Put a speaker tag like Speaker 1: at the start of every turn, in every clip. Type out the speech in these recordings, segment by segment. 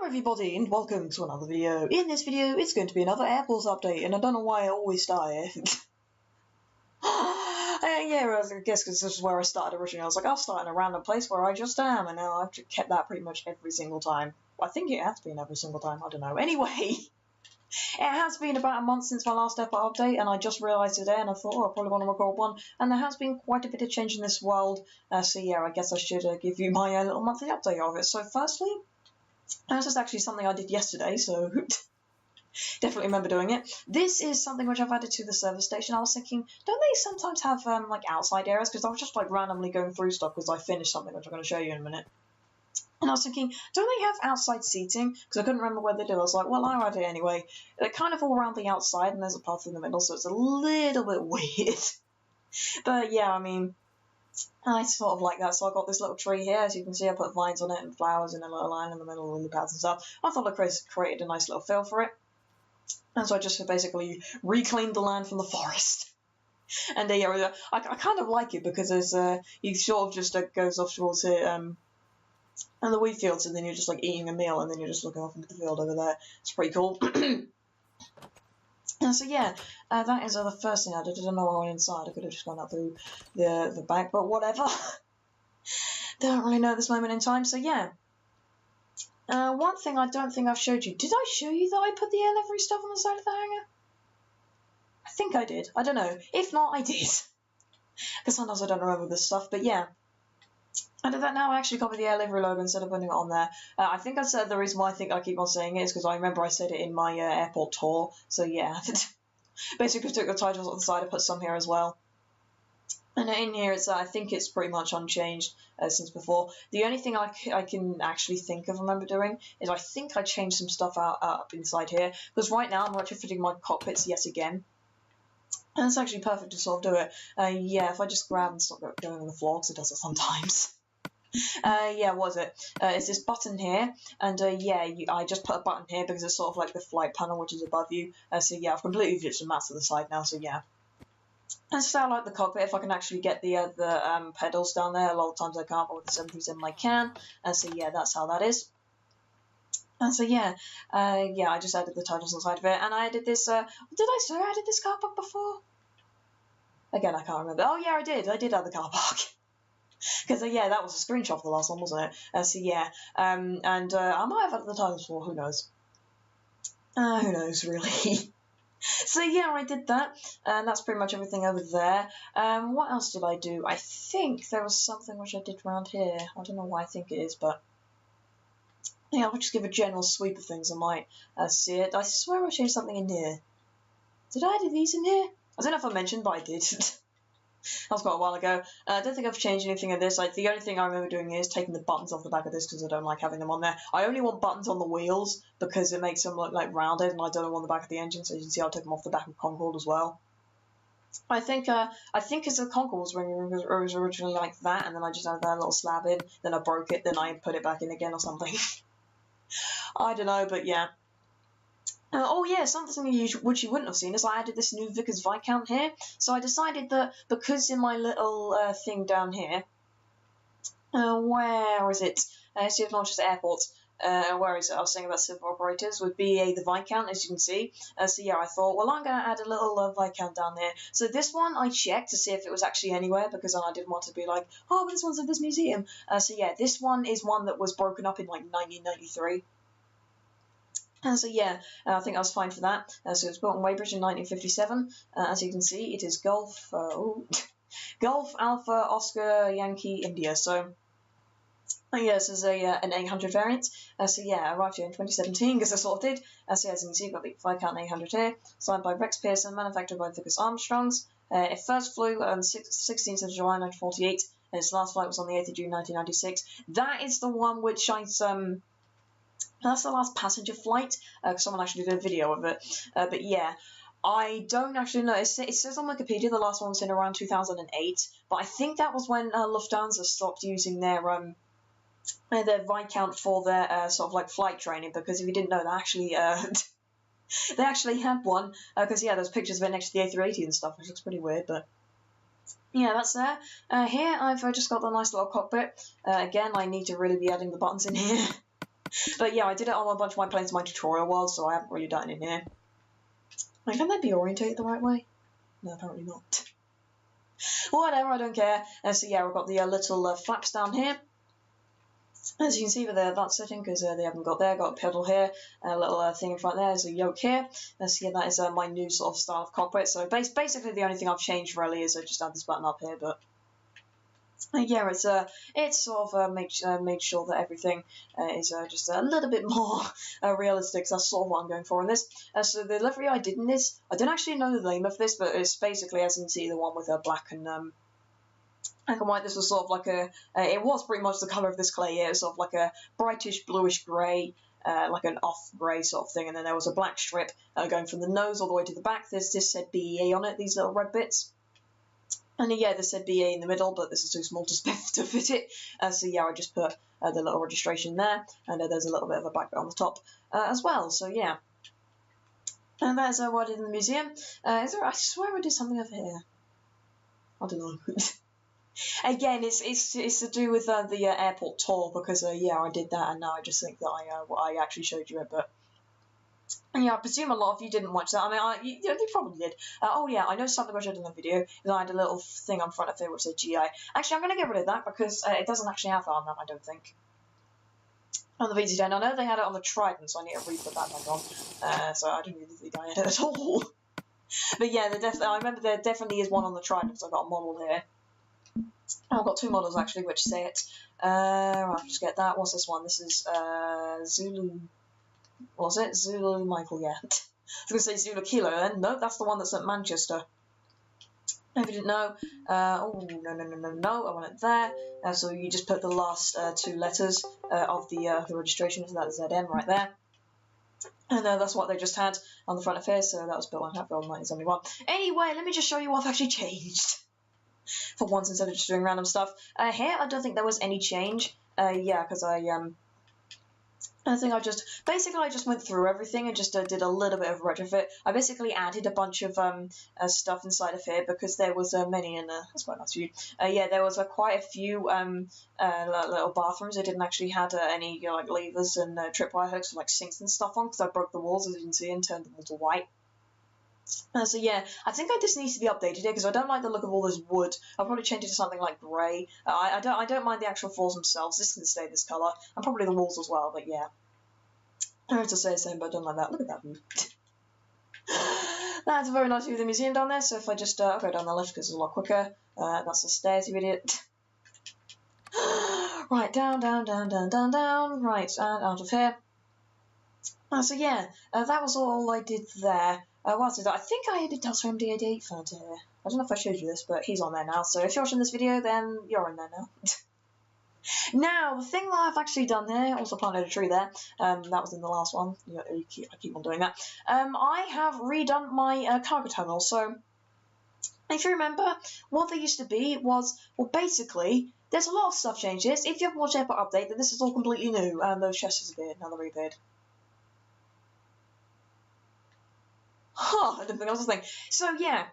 Speaker 1: everybody, and welcome to another video. In this video, it's going to be another airport update, and I don't know why I always start here. Yeah, I guess because this is where I started originally. I was like, I'll start in a random place where I just am, and now I've kept that pretty much every single time. I think it has been every single time, I don't know. Anyway, it has been about a month since my last airport update, and I just realised today, and I thought, I probably want to record one, and there has been quite a bit of change in this world, so yeah, I guess I should give you my little monthly update of it. So firstly, this is actually something I did yesterday, so definitely remember doing it. This is something which I've added to the service station. I was thinking, don't they sometimes have like outside areas? Because I was just like randomly going through stuff because I finished something which I'm going to show you in a minute. And I was thinking, don't they have outside seating? Because I couldn't remember where they did. I was like, well, I'll add it anyway. They're kind of all around the outside, and there's a path in the middle, so it's a little bit weird. But yeah, I mean, I sort of like that, so I got this little tree here. As you can see, I put vines on it and flowers in a little line in the middle, lily pads and stuff. I thought I created a nice little feel for it. And so I just basically reclaimed the land from the forest. And yeah, I kind of like it because there's you sort of just goes off towards it, and the wheat fields, and then you're just like eating a meal, and then you're just looking off into the field over there. It's pretty cool. And so yeah, that is the first thing I did. I don't know why I went inside. I could have just gone out through the back, but whatever. Don't really know at this moment in time. So yeah. One thing I don't think I've showed you. Did I show you that I put the air livery stuff on the side of the hangar? I think I did. I don't know. If not, I did. Because sometimes I don't remember this stuff. But yeah. I did that now. I actually copied the air livery logo instead of putting it on there. I think I said the reason why I think I keep on saying it is because I remember I said it in my airport tour. So yeah. Basically took the titles on the side. I put some here as well. And in here, it's I think it's pretty much unchanged since before. The only thing I can actually think of remember doing is I think I changed some stuff up inside here. Because right now I'm retrofitting my cockpits yet again. And it's actually perfect to sort of do it. Yeah, if I just grab and stop going on the floor, because it does it sometimes. Yeah, what is it? It's this button here, and yeah, I just put a button here because it's sort of like the flight panel which is above you. So yeah, I've completely ditched the mats to the side now, so yeah. And so I like the cockpit, if I can actually get the pedals down there. A lot of times I can't, but with the 737 I can. And so yeah, that's how that is. And so yeah, yeah, I just added the titles on the side of it, and I added this, did I say I added this car park before? Again, I can't remember. Oh yeah, I did add the car park. Because yeah, that was a screenshot of the last one, wasn't it? So yeah, and I might have added the titles before, who knows? Who knows, really? So yeah, I did that, and that's pretty much everything over there. What else did I do? I think there was something which I did around here. I don't know why I think it is, but yeah, I'll just give a general sweep of things. I might see it. I swear I changed something in here. Did I add these in here? I don't know if I mentioned, but I did. That was quite a while ago. I don't think I've changed anything in this. Like, the only thing I remember doing is taking the buttons off the back of this because I don't like having them on there. I only want buttons on the wheels because it makes them look like rounded, and I don't want the back of the engine. So you can see I took them off the back of Concorde as well. I think it's the Concorde was when it was originally like that, and then I just added that little slab in. Then I broke it. Then I put it back in again or something. I don't know, but yeah. Oh yeah, something which you wouldn't have seen is I added this new Vickers Viscount here. So I decided that because in my little thing down here, where is it? See if Norchester Airport. Where is it? I was saying about civil operators with BA the Viscount, as you can see. So yeah, I thought, well, I'm going to add a little Viscount down there. So this one I checked to see if it was actually anywhere, because I didn't want to be like, oh, but this one's at this museum. So yeah, this one is one that was broken up in like 1993. And so yeah, I think I was fine for that. So it was built in Weybridge in 1957. As you can see, it is Golf Alpha Oscar Yankee India. So yeah, this is an 800 variant. So yeah, I arrived here in 2017 because I sort of did. So as you can see, I've got the Viscount 800 here, signed by Rex Pearson, manufactured by Vickers Armstrongs. It first flew on 16th of July 1948, and its last flight was on the 8th of June 1996. That is the one which that's the last passenger flight, because someone actually did a video of it. But yeah, I don't actually know. It says on Wikipedia the last one was in around 2008, but I think that was when Lufthansa stopped using their Viscount for their sort of like flight training, because if you didn't know, they actually had one, because yeah, there's pictures of it next to the A380 and stuff, which looks pretty weird, but yeah, that's there. Here I've just got the nice little cockpit. Again, I need to really be adding the buttons in here. But yeah, I did it on a bunch of my planes in my tutorial world, so I haven't really done it in here. Like, can they be orientated the right way? No, apparently not. Whatever, I don't care. So yeah, we've got the little flaps down here. As you can see with that setting, because they haven't got there, got a pedal here, a little thing in front there, there's a yoke here. So yeah, that is my new sort of style of cockpit. So basically the only thing I've changed really is I just add this button up here, but yeah, it's sort of made sure that everything is just a little bit more realistic. So that's sort of what I'm going for in this. So the livery I did in this, I don't actually know the name of this, but it's basically, as you can see, the one with black and white. This was sort of like it was pretty much the colour of this clay here, sort of like a brightish bluish grey, like an off grey sort of thing, and then there was a black strip going from the nose all the way to the back. This said BEA on it, these little red bits. And yeah, this said BA in the middle, but this is too small to fit it. So yeah, I just put the little registration there, and there's a little bit of a back bit on the top as well. So yeah, and that's what I did in the museum. I swear I did something over here. I don't know. Again, it's to do with the airport tour, because yeah, I did that, and now I just think that I actually showed you it, but. And yeah, I presume a lot of you didn't watch that. I mean, you probably did. Oh yeah, I know something which I did in the video is I had a little thing on front of it which said GI. Actually, I'm going to get rid of that because it doesn't actually have that on that, I don't think. On the VZ10, I know they had it on the Trident, so I need to re-put that back on. So I didn't really think I had it at all. But yeah, I remember there definitely is one on the Trident, so I've got a model here. I've got two models actually which say it. I'll just get that. What's this one? This is Zulu. Was it? Zulu Michael, yeah. I was going to say Zulu Kilo, and no, that's the one that's at Manchester. If you didn't know, oh, no, I want it there. So you just put the last two letters of the registration, so that's ZN right there. And that's what they just had on the front of here, so that was built on Hatfield 1971. Anyway, let me just show you what I've actually changed. For once, instead of just doing random stuff. Here, I don't think there was any change. Yeah, because I think I just went through everything and just did a little bit of retrofit. I basically added a bunch of stuff inside of here because there was many in there. That's quite nice of you. Yeah, there was quite a few little bathrooms. They didn't actually have any like levers and tripwire hooks for like sinks and stuff on because I broke the walls, as you can see, and turned them all to white. So yeah, I think this needs to be updated here because I don't like the look of all this wood. I'll probably change it to something like grey. I don't mind the actual floors themselves. This can stay this colour, and probably the walls as well. But yeah, I have to say the same, but I don't like that. Look at that view. That's a very nice view of the museum down there. So if I just I'll go down the lift because it's a lot quicker. That's the stairs, you idiot. Right, down. Right, and out of here. So yeah, that was all I did there. What did I think I added Delta MD88 found here. I don't know if I showed you this, but he's on there now. So if you're watching this video, then you're in there now. Now, the thing that I've actually done there, also planted a tree there. That was in the last one. I keep on doing that. I have redone my cargo terminal. So if you remember, what they used to be was, well, basically, there's a lot of stuff changes. If you haven't watched Airport Update, then this is all completely new. Those chests appeared, now they're reappeared. Huh, I didn't think that was a thing. So yeah,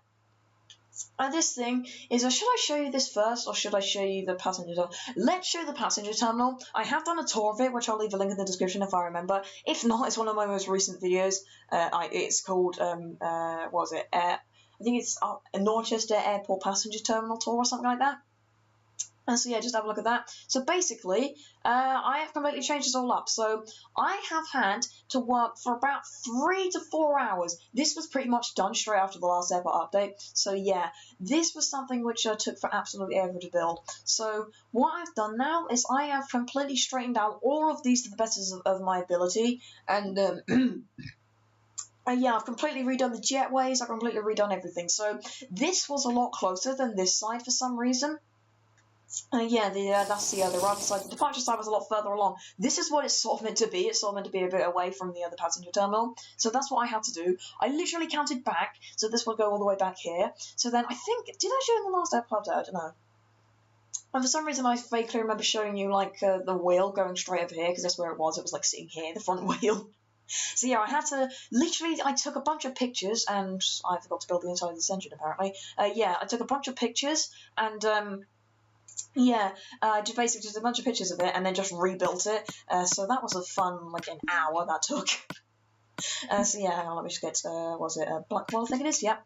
Speaker 1: this thing is, should I show you this first, or should I show you the passenger terminal? Let's show the passenger terminal. I have done a tour of it, which I'll leave a link in the description if I remember. If not, it's one of my most recent videos. It's called, what was it? I think it's a Norchester Airport passenger terminal tour or something like that. And so yeah, just have a look at that. So basically, I have completely changed this all up. So I have had to work for about 3 to 4 hours. This was pretty much done straight after the last Airport update. So yeah, this was something which took for absolutely ever to build. So what I've done now is I have completely straightened out all of these to the best of my ability. And yeah, I've completely redone the jetways. I've completely redone everything. So this was a lot closer than this side for some reason. Yeah, that's the right side. The departure side was a lot further along. This is what it's sort of meant to be. It's sort of meant to be a bit away from the other passenger terminal. So that's what I had to do. I literally counted back, so this will go all the way back here. So then I think, did I show in the last episode? I don't know. And for some reason I vaguely remember showing you like the wheel going straight over here, because that's where it was. It was like sitting here, the front wheel. So yeah, I had to, literally, I took a bunch of pictures, and I forgot to build the inside of this engine apparently. Yeah, I took a bunch of pictures, and yeah, just basically just a bunch of pictures of it and then just rebuilt it. So that was a fun, like, an hour that took. So yeah, hang on, let me just get, was it Blackwell, I think it is, yep.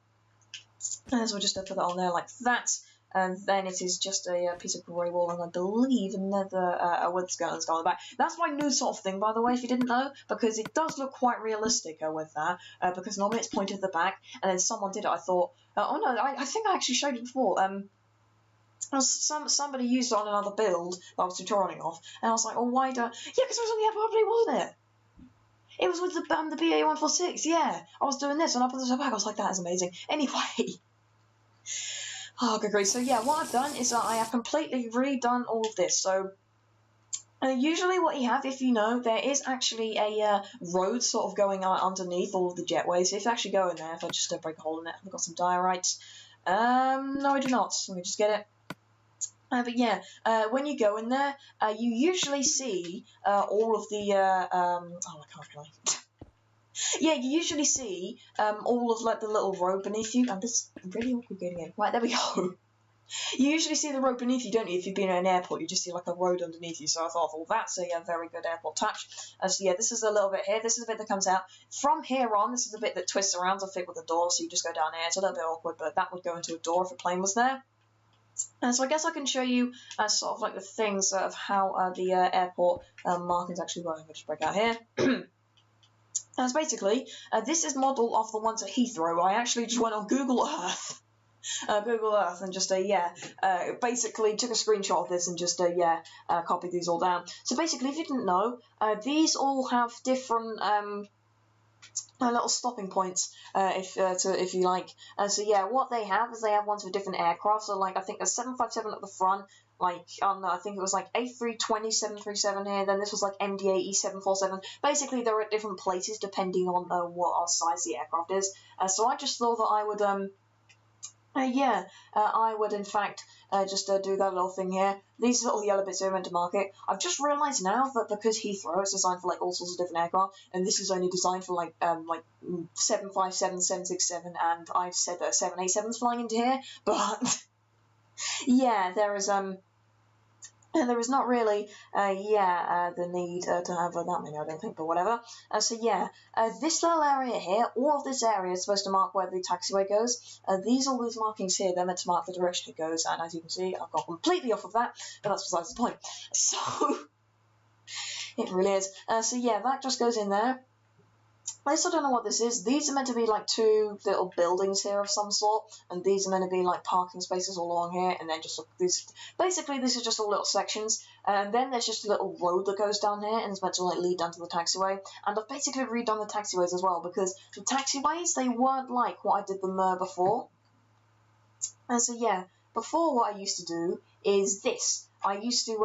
Speaker 1: So we'll just put that on there like that. And then it is just a piece of grey wall, and I believe another with skeletons on the back. That's my new sort of thing, by the way, if you didn't know, because it does look quite realistic with that, because normally it's pointed at the back, and then someone did it, I thought, oh no, I think I actually showed it before, somebody used it on another build that I was tutorialing off, and I was like, oh, why don't... Yeah, because it was on the airport properly, wasn't it? It was with the BA146, yeah. I was doing this, and I put this back, I was like, that is amazing. Anyway... Oh, good grief. So yeah, what I've done is I have completely redone all of this. So usually what you have, if you know, there is actually a road sort of going underneath all of the jetways. If you actually go in there, if I just break a hole in it, I've got some diorites. No, I do not. Let me just get it. But yeah, when you go in there, you usually see all of the... oh, I can't really... Yeah, you usually see all of like the little road beneath you, and this is really awkward getting in. Right, there we go. You usually see the road beneath you, don't you? If you've been at an airport, you just see like a road underneath you. So I thought, well, that's a very good airport touch. So yeah, this is a little bit here. This is a bit that comes out. From here on, this is a bit that twists around to fit with the door, so you just go down here. It's a little bit awkward, but that would go into a door if a plane was there. So I guess I can show you sort of like the things of how the airport markings actually work. I'll just break out here. As basically, this is model of the ones at Heathrow. I actually just went on Google Earth, and just basically took a screenshot of this and just copied these all down. So basically, if you didn't know, these all have different little stopping points, if you like. So yeah, what they have is they have ones for different aircraft. So like I think there's 757 at the front. Like I think it was like A320 737 here. Then this was like MD-80 747. Basically, they're at different places depending on what size the aircraft is. So I just thought that I would I would in fact just do that little thing here. These little yellow bits are meant to mark it. I've just realised now that because Heathrow is designed for like all sorts of different aircraft, and this is only designed for like 757, 767, and I've said that 787's flying into here, but yeah, there is not really, the need to have that many, I don't think, but whatever. So yeah, this little area here, all of this area is supposed to mark where the taxiway goes. All these markings here, they're meant to mark the direction it goes, and as you can see, I've got completely off of that, but that's besides the point. So, it really is. So yeah, that just goes in there. I still don't know what this is. These are meant to be like two little buildings here of some sort, and these are meant to be like parking spaces all along here, and then just these. Basically, these are just all little sections, and then there's just a little road that goes down here, and it's meant to like lead down to the taxiway. And I've basically redone the taxiways as well, because the taxiways, they weren't like what I did them before. And so yeah, before what I used to do is this. I used to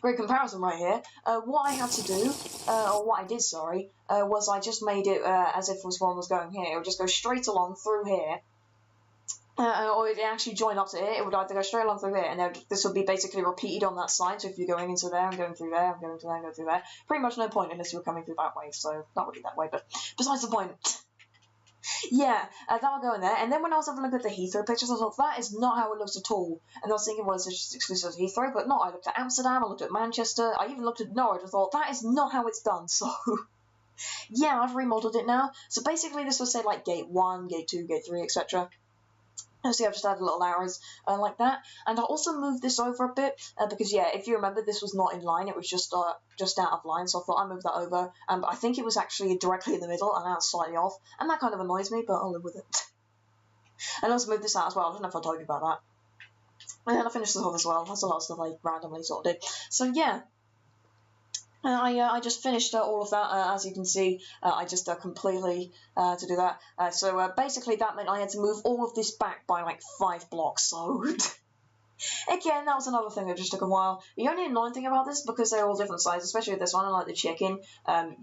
Speaker 1: great comparison right here. What I had to do, or what I did, sorry, was I just made it as if one was going here. It would just go straight along through here, or it actually join up to here. It would either go straight along through here, and this would be basically repeated on that side. So if you're going into there, I'm going through there, I'm going to there, I'm going through there. Pretty much no point unless you were coming through that way. So not really that way, but besides the point. Yeah, that'll go in there. And then when I was having a look at the Heathrow pictures, I thought, that is not how it looks at all. And I was thinking, well, it's just exclusive to Heathrow, but no, I looked at Amsterdam, I looked at Manchester, I even looked at Norwich, I thought, that is not how it's done, so... yeah, I've remodeled it now. So basically this will say, like, Gate 1, Gate 2, Gate 3, etc. So I've just added little arrows like that, and I also moved this over a bit because yeah, if you remember, this was not in line; it was just out of line. So I thought I'd move that over, and I think it was actually directly in the middle, and now it's slightly off, and that kind of annoys me, but I'll live with it. And I also moved this out as well. I don't know if I told you about that. And then I finished this off as well. That's a lot of stuff I randomly sort of did. So yeah. I just finished all of that, as you can see. I just completely to do that. So basically that meant I had to move all of this back by like 5 blocks, so... Again, that was another thing that just took a while. The only annoying thing about this, because they're all different sizes, especially with this one, like the chicken,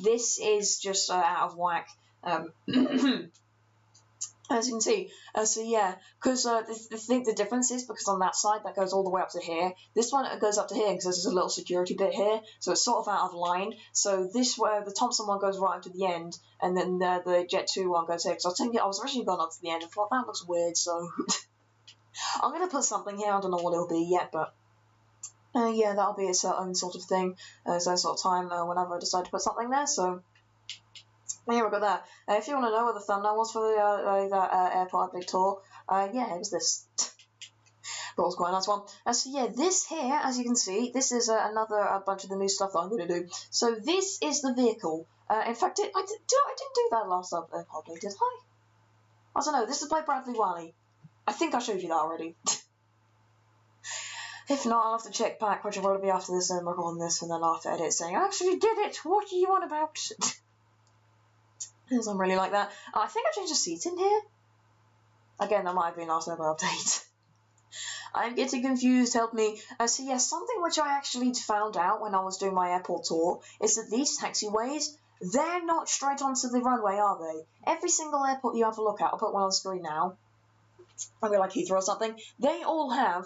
Speaker 1: this is just out of whack. As you can see, so yeah, because I think the difference is because on that side that goes all the way up to here. This one goes up to here because there's a little security bit here, so it's sort of out of line. So this the Thompson one goes right up to the end, and then the Jet 2 one goes here. Because I was originally going up to the end and thought that looks weird, so I'm going to put something here, I don't know what it'll be yet, but yeah, that'll be its own sort of thing, its own sort of time whenever I decide to put something there, so here we've got that. If you want to know what the thumbnail was for the airport update tour, yeah, it was this. That was quite a nice one. So yeah, this here, as you can see, this is another bunch of the new stuff that I'm going to do. So this is the vehicle. In fact, I didn't do that last update, did I? I don't know. This is by Bradley Wiley. I think I showed you that already. If not, I'll have to check back, which will probably be after this and recording this, and then after edit saying, I actually did it! What are you on about? Because I'm really like that. I think I changed the seats in here. Again, that might have been last ever update. I'm getting confused, help me. So yeah, something which I actually found out when I was doing my airport tour is that these taxiways, they're not straight onto the runway, are they? Every single airport you have a look at, I'll put one on the screen now, maybe like Heathrow or something, they all have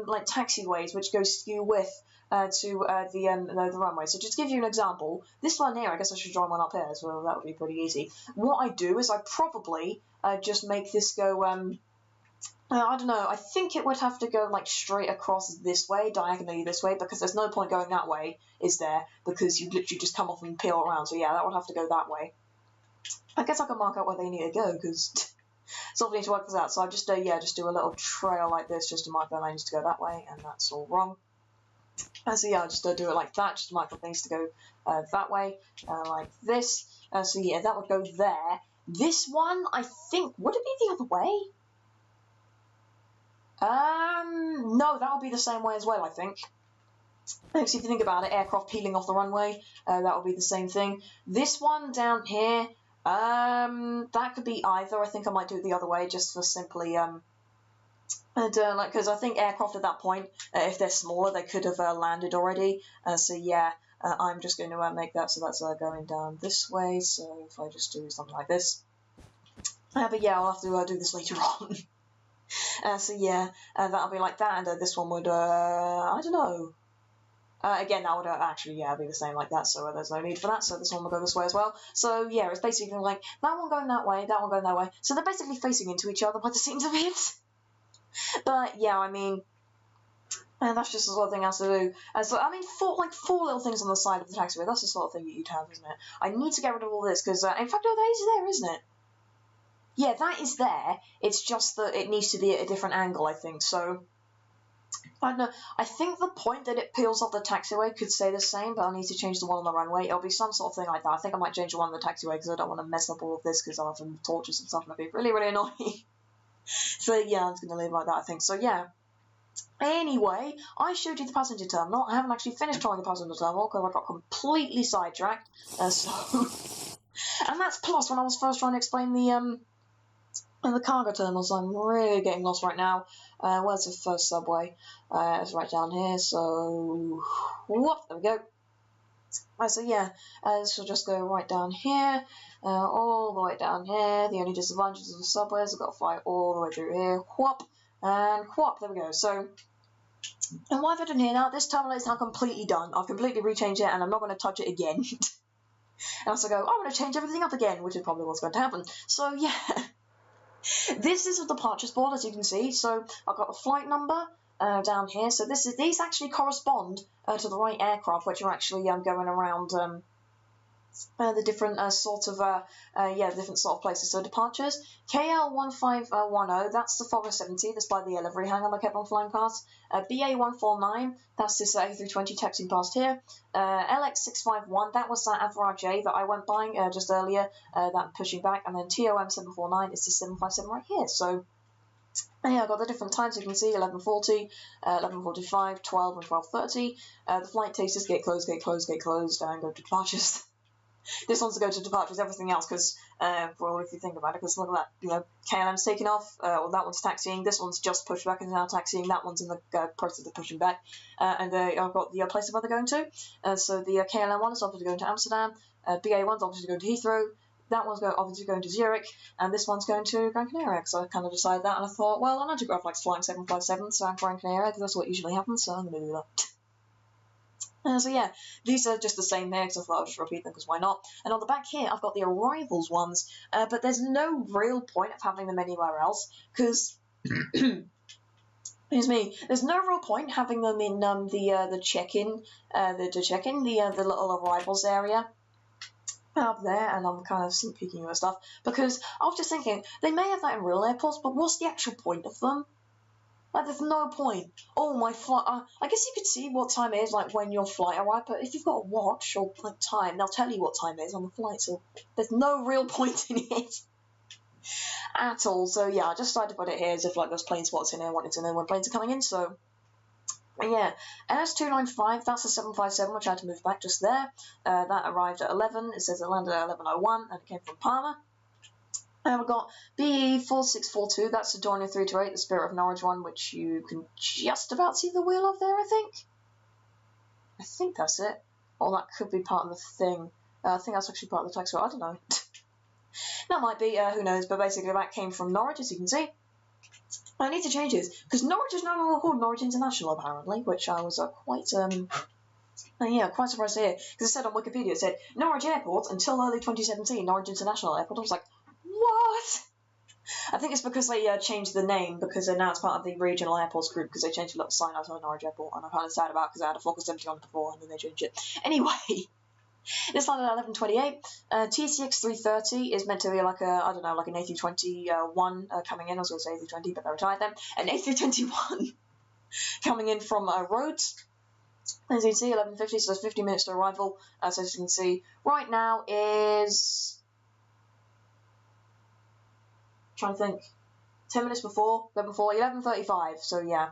Speaker 1: like taxiways which go skew width to the runway. So just to give you an example, this one here, I guess I should join one up here, so that would be pretty easy. What I do is I probably just make this go, I don't know, I think it would have to go like straight across this way, diagonally this way, because there's no point going that way, is there? Because you literally just come off and peel around, so yeah, that would have to go that way. I guess I can mark out where they need to go, because sort of need to work this out. So I just just do a little trail like this just to mark that I need to go that way, and that's all wrong. And so yeah, I just do it like that, just to mark the things to go that way, like this. So yeah, that would go there. This one, I think, would it be the other way? No, that would be the same way as well, I think. Because if you think about it, aircraft peeling off the runway, that would be the same thing. This one down here, that could be either. I think I might do it the other way, just for simply, because I think aircraft at that point, if they're smaller, they could have landed already. So yeah, I'm just going to make that so that's going down this way. So if I just do something like this, but yeah, I'll have to do this later on. So yeah, that'll be like that, and this one would, I don't know. Again, that would actually, yeah, be the same like that, so there's no need for that, so this one will go this way as well. So yeah, it's basically like, that one going that way, that one going that way. So they're basically facing into each other by the seams of it. But yeah, I mean, that's just the sort of thing I have to do. So, I mean, four little things on the side of the taxiway, that's the sort of thing that you'd have, isn't it? I need to get rid of all this, because, in fact, no, that is there, isn't it? Yeah, that is there. It's just that it needs to be at a different angle, I think. So, I don't know. I think the point that it peels off the taxiway could stay the same, but I need to change the one on the runway. It'll be some sort of thing like that. I think I might change the one on the taxiway because I don't want to mess up all of this because I'll have some torches and stuff and it'll be really, really annoying. So, yeah, I'm just going to leave it like that, I think. So, yeah. Anyway, I showed you the passenger terminal. I haven't actually finished trying the passenger terminal because I got completely sidetracked. And that's plus when I was first trying to explain the cargo terminal, so I'm really getting lost right now. Where's the first subway? It's right down here, so whoop, there we go. So yeah, this will just go right down here, all the way down here. The only disadvantages of the subways, I've got to fly all the way through here, whoop, and whoop, there we go. So, and what I've done here now, this terminal is now completely done. I've completely rechanged it, and I'm not going to touch it again. And also go, I'm going to change everything up again, which is probably what's going to happen. So yeah. This is a departures board, as you can see. So I've got the flight number down here. So these actually correspond to the right aircraft, which are actually going around the different different sort of places. So departures, KL1510, that's the Forest 70, that's by the livery hangar I kept on flying past. BA149, that's this A320 taxiing past here. LX651, that was that Average that I went by just earlier, that pushing back. And then TOM749 is the 757 right here. So yeah, I've got the different times, you can see 11:40, 11:45, 12 and 12:30. The flight tasters gate closed, and go to departures. This one's to go to departures, everything else, because, well, if you think about it, because look at that, KLM's taking off, or that one's taxiing, this one's just pushed back and now taxiing, that one's in the process of pushing back, and I've got the place where they're going to, so the KLM one is obviously going to Amsterdam, BA1's obviously going to Heathrow, that one's obviously going to Zurich, and this one's going to Gran Canaria, so I kind of decided that, and I thought, well, I know Geograph likes flying 757, so I'm Gran Canaria, because that's what usually happens, so I'm going to do that. So yeah, these are just the same there, because I thought I'll just repeat them, because why not? And on the back here, I've got the arrivals ones, but there's no real point of having them anywhere else, because Excuse me. There's no real point having them in the check-in, the little arrivals area up there, and I'm kind of sneak peeking and stuff, because I was just thinking they may have that in real airports, but what's the actual point of them? Like, there's no point. Oh, my flight. I guess you could see what time it is, like when your flight arrived, but if you've got a watch or like time, they'll tell you what time it is on the flight, so there's no real point in it at all. So yeah, I just decided to put it here as if like there's plane spots in here, wanted to know when planes are coming in. So yeah, NS295, that's a 757, which I had to move back just there. That arrived at 11. It says it landed at 11:01, and it came from Palma. And we've got BE4642, that's the Dornier 328, the Spirit of Norwich one, which you can just about see the wheel of there, I think. I think that's it. Or that could be part of the thing. I think that's actually part of the taxiway, I don't know. That might be, who knows, but basically that came from Norwich, as you can see. I need to change this, because Norwich is no longer called Norwich International, apparently, which I was quite surprised to hear. Because it said on Wikipedia, it said, Norwich Airport, until early 2017, Norwich International Airport. I was like, what? I think it's because they changed the name, because now it's part of the regional airports group, because they changed the little sign out on Norwich Airport, and I'm kind of sad about it, because I had a Fokker 70 on it before, and then they changed it. Anyway, this landed at 11:28. TCX 330 is meant to be like I don't know, like an A321 coming in. I was going to say A320, but they retired them. An A321 coming in from Rhodes. As you can see, 11:50, so 50 minutes to arrival. So as you can see, right now is... trying to think. 10 minutes before, 11:35, so yeah.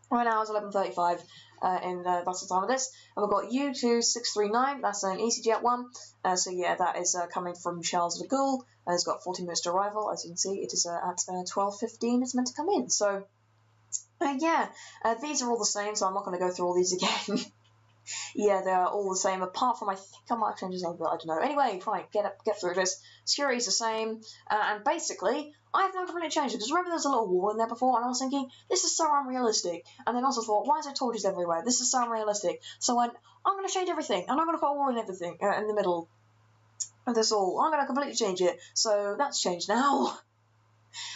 Speaker 1: Right now it's 11:35, that's the time of this. And we've got U2639, that's an EasyJet one. So yeah, that is coming from Charles de Gaulle. It's got 14 minutes to arrival. As you can see, it is at 12:15 it's meant to come in. So yeah, these are all the same, so I'm not going to go through all these again. Yeah, they're all the same, apart from I think I might change this a little bit, I don't know. Anyway, right, get through this. Security's the same, and basically, I have never really changed it, because remember there was a little wall in there before, and I was thinking, this is so unrealistic, and then I also thought, why is there torches everywhere? This is so unrealistic. So I went, I'm going to change everything, and I'm going to put a wall in everything, in the middle of this all. I'm going to completely change it, so that's changed now.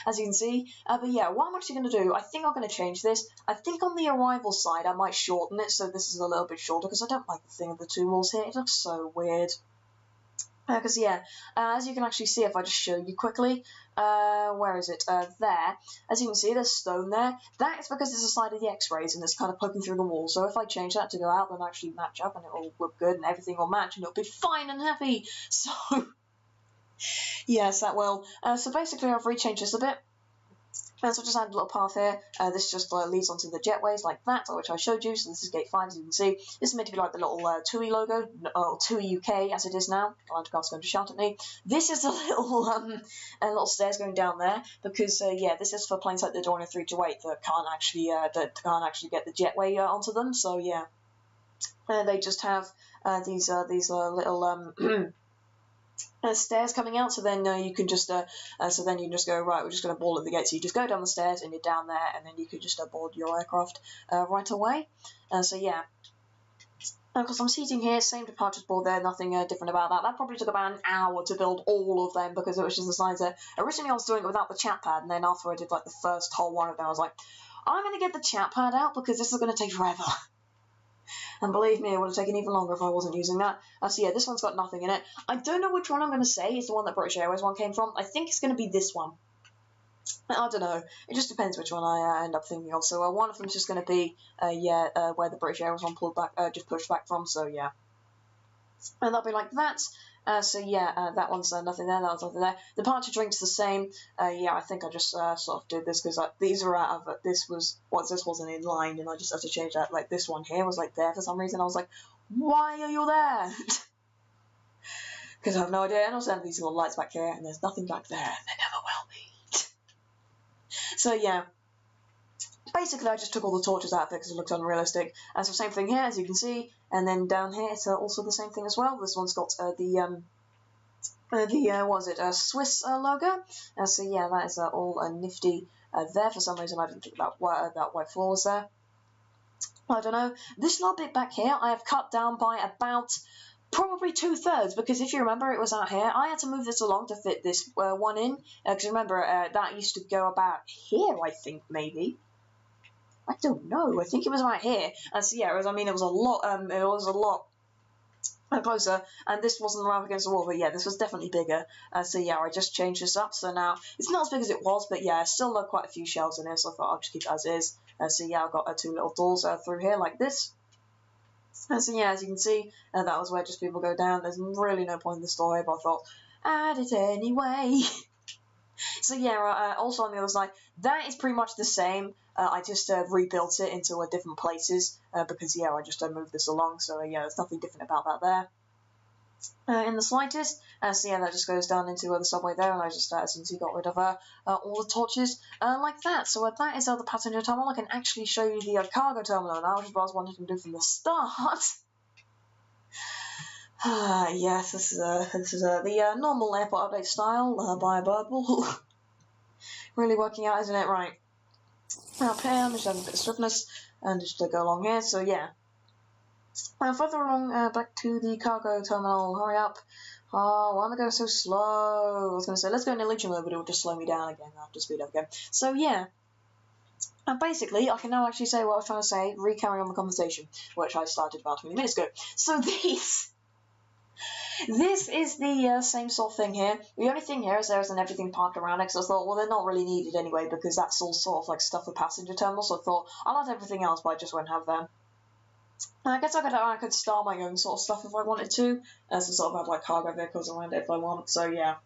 Speaker 1: As you can see, but yeah, what I'm actually going to do, I think I'm going to change this. I think on the arrival side I might shorten it, so this is a little bit shorter, because I don't like the thing of the two walls here. It looks so weird. Because yeah, as you can actually see if I just show you quickly, where is it? There. As you can see, there's stone there. That is because it's the side of the X-rays and it's kind of poking through the wall. So if I change that to go out, then actually match up and it will look good and everything will match and it'll be fine and happy. So yes, that will. So basically, I've rechanged this a bit. So I just added a little path here. This just leads onto the jetways like that, which I showed you. So this is gate 5, as you can see. This is meant to be like the little TUI logo, or TUI UK as it is now. Landcar's going to shout at me. This is a little stairs going down there because yeah, this is for planes like the Dornier 328 that can't actually get the jetway onto them. So yeah, they just have these little stairs coming out, so then you can just go, right, we're just going to board at the gate, so you just go down the stairs and you're down there, and then you can just board your aircraft right away. So yeah, because I'm seating here, same departures board there, nothing different about that. That probably took about an hour to build all of them, because it was just the size there. Originally I was doing it without the chat pad, and then after I did like the first whole one of them, I was like, I'm going to get the chat pad out, because this is going to take forever. And believe me, it would have taken even longer if I wasn't using that. So yeah, this one's got nothing in it. I don't know which one I'm going to say is the one that British Airways one came from. I think it's going to be this one. I don't know. It just depends which one I end up thinking of. So one of them is just going to be, where the British Airways one pulled back, just pushed back from. So yeah. And that'll be like that. So yeah, that one's nothing there, that one's nothing there. The departure drink's the same. Yeah, I think I just sort of did this because these are out of this wasn't in line, and I just had to change that. Like this one here was like there for some reason. I was like, why are you there? Because I have no idea. And also have these little lights back here, and there's nothing back there, and there never will be. So yeah. Basically, I just took all the torches out of it because it looked unrealistic. And so same thing here, as you can see. And then down here, it's also the same thing as well. This one's got the Swiss logo. So yeah, that is all nifty there. For some reason, I didn't think that white floor was there. I don't know. This little bit back here, I have cut down by about probably 2/3, because if you remember, it was out here. I had to move this along to fit this one in. Because remember, that used to go about here, I think, maybe. I don't know. I think it was right here. So yeah, it was a lot. It was a lot closer, and this wasn't right against the wall, but yeah, this was definitely bigger. So yeah, I just changed this up. So now it's not as big as it was, but yeah, still quite a few shelves in here. So I thought I'll just keep it as is. So yeah, I've got 2 little doors through here like this. So yeah, as you can see, that was where just people go down. There's really no point in the story, but I thought, add it anyway. So yeah, also on the other side, that is pretty much the same. I just rebuilt it into different places because yeah, I just moved this along. So yeah, there's nothing different about that there. In the slightest. So yeah, that just goes down into the subway there, and I just, as you can see, got rid of all the torches like that. So that is the passenger terminal. I can actually show you the cargo terminal now, which is what I was wanting to do from the start. Yes, this is the normal airport update style by Ibirdball. Really working out, isn't it? Right. Up here, I'm just having a bit of swiftness, and just to go along here. So yeah. Further along, back to the cargo terminal. Hurry up. Oh, why am I going so slow? I was going to say, let's go in illusion mode, but it will just slow me down again. I'll have to speed up again. So, yeah. Basically, I can now actually say what I was trying to say, re-carry on the conversation, which I started about 20 minutes ago. So, this is the same sort of thing here. The only thing here is there isn't everything parked around it, because I thought, well, they're not really needed anyway, because that's all sort of like stuff for passenger terminals, so I thought, I'll add everything else, but I just won't have them. I guess I could start my own sort of stuff if I wanted to, so sort of have like cargo vehicles around it if I want. So yeah,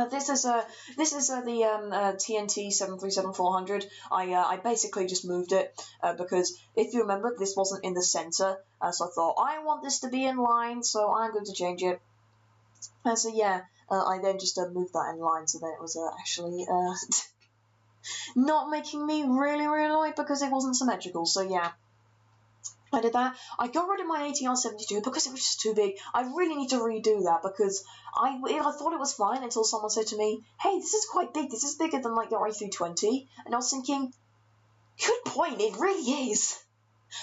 Speaker 1: this is the TNT 737-400. I basically just moved it because if you remember, this wasn't in the center, so I thought I want this to be in line, so I'm going to change it. So yeah, I then just moved that in line, so that it was actually not making me really annoyed because it wasn't symmetrical. So yeah. I did that. I got rid of my ATR 72 because it was just too big. I really need to redo that because I thought it was fine until someone said to me, hey, this is quite big. This is bigger than like your A320. And I was thinking, good point, it really is.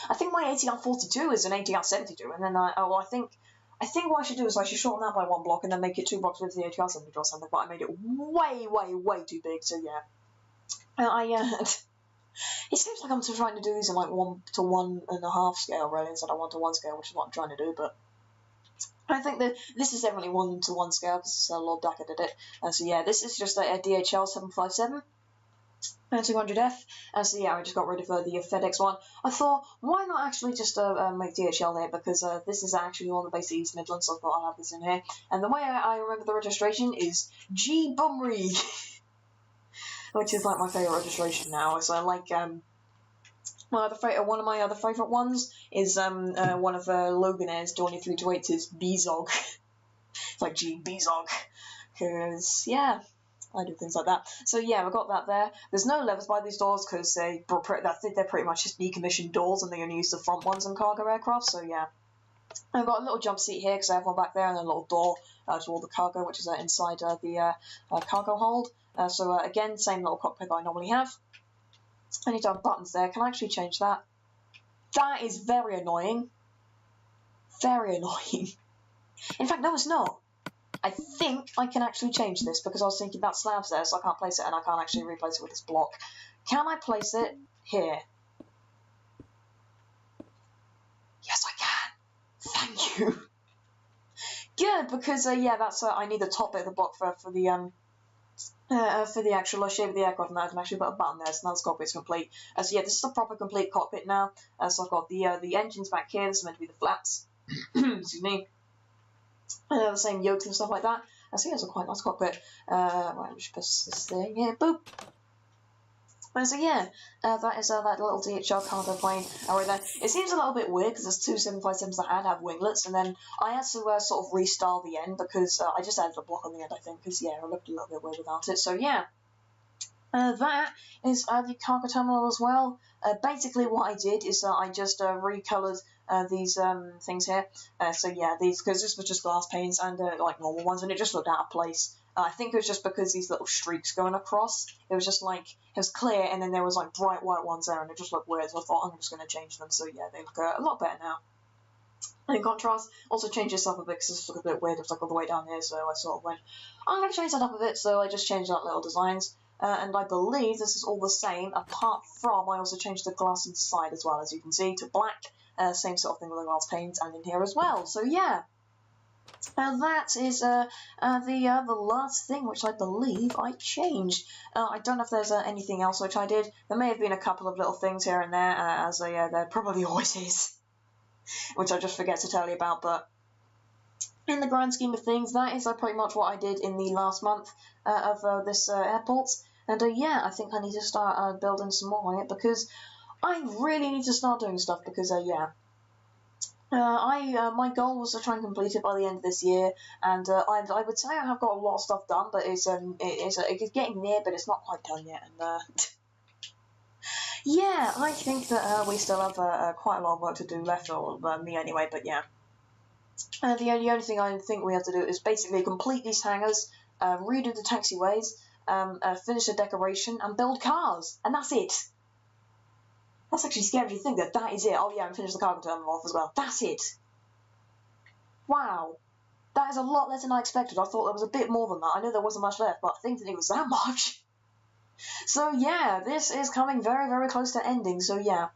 Speaker 1: I think my ATR 42 is an ATR 72. And then I think what I should do is I should shorten that by 1 block and then make it 2 blocks with the ATR 72 or something. But I made it way too big. So yeah. It seems like I'm trying to do these in like 1 to 1.5 scale really instead of 1 to 1 scale, which is what I'm trying to do, but I think that this is definitely 1 to 1 scale because Lord Dacker did it. So yeah, this is just a DHL 757 200F. So yeah, I just got rid of the FedEx one. I thought, why not actually just make DHL here, because this is actually on the base of East Midlands, so I thought I'll have this in here. And the way I remember the registration is G Bumry. Which is like my favourite registration now. So I like one of my other favourite ones is one of Loganair's Dorney 328's is Bezog. It's like G Bezog. Because yeah, I do things like that. So yeah, I got that there. There's no levers by these doors because they're pretty much just decommissioned doors and they only use the front ones on cargo aircraft. So yeah. I've got a little jump seat here because I have one back there and a little door to all the cargo, which is inside the cargo hold. So again, same little cockpit that I normally have. I need to have buttons there. Can I actually change that? That is very annoying. Very annoying. In fact, no, it's not. I think I can actually change this because I was thinking that slab's there, so I can't place it and I can't actually replace it with this block. Can I place it here? Yes, I can. Thank you. Good, because yeah, that's I need the top bit of the block for the actual shape of the aircraft, and I can actually put a button there, so now the cockpit's complete. So yeah, this is a proper complete cockpit now. So I've got the engines back here. This is meant to be the flaps. Excuse me. The same yokes and stuff like that. So yeah, it's a quite nice cockpit. Right, let me just put this thing here. Boop. So yeah, that is that little DHL cargo plane right there. It seems a little bit weird because there's 2 757s that have winglets, and then I had to sort of restyle the end because I just added a block on the end, I think, because yeah, it looked a little bit weird without it. So yeah, that is the cargo terminal as well. Basically what I did is I just recolored these things here. So yeah, these, because this was just glass panes and like normal ones, and it just looked out of place. I think it was just because these little streaks going across, it was just like, it was clear, and then there was like bright white ones there, and it just looked weird, so I thought I'm just going to change them. So yeah, they look a lot better now. And in contrast, also changed this up a bit because this looked a bit weird. It was like all the way down here, so I sort of went, I'm going to change that up a bit, so I just changed out little designs. and I believe this is all the same, apart from I also changed the glass inside as well, as you can see, to black. Same sort of thing with the glass panes and in here as well. So yeah, that is the last thing which I believe I changed. I don't know if there's anything else which I did. There may have been a couple of little things here and there, as there probably always is, which I just forget to tell you about, but in the grand scheme of things, that is pretty much what I did in the last month of this airport. And yeah, I think I need to start building some more on it, because I really need to start doing stuff, because yeah. My goal was to try and complete it by the end of this year, and I would say I have got a lot of stuff done, but it's getting near, but it's not quite done yet. And yeah, I think that we still have quite a lot of work to do left, or me anyway. But yeah, the only thing I think we have to do is basically complete these hangars, redo the taxiways, finish the decoration, and build cars, and that's it. That's actually scary to think that is it. Oh yeah, and finish the cargo terminal off as well. That's it. Wow. That is a lot less than I expected. I thought there was a bit more than that. I know there wasn't much left, but I think that it was that much. So yeah, this is coming very, very close to ending. So yeah.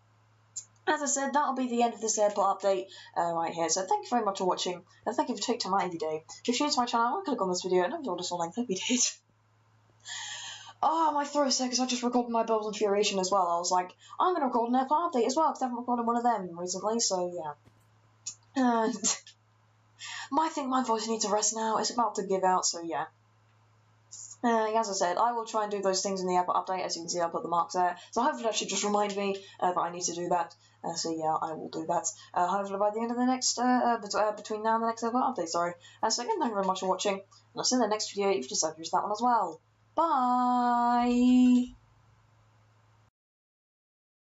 Speaker 1: As I said, that'll be the end of this airport update right here. So thank you very much for watching, and thank you for taking time out every day. If you're new to my channel, click on this video and enjoy this full length. Hope you did. Oh, my throat's sick, because I just recorded my Build Infuriation as well. I was like, I'm going to record an airport update as well, because I haven't recorded one of them recently, so yeah. I think my voice needs a rest now. It's about to give out, so yeah. As I said, I will try and do those things in the airport update. As you can see, I put the marks there. So hopefully that should just remind me that I need to do that. So yeah, I will do that. Hopefully by the end of the next, between now and the next airport update, sorry. So again, thank you very much for watching. And I'll see you in the next video if you decide to use that one as well. Bye!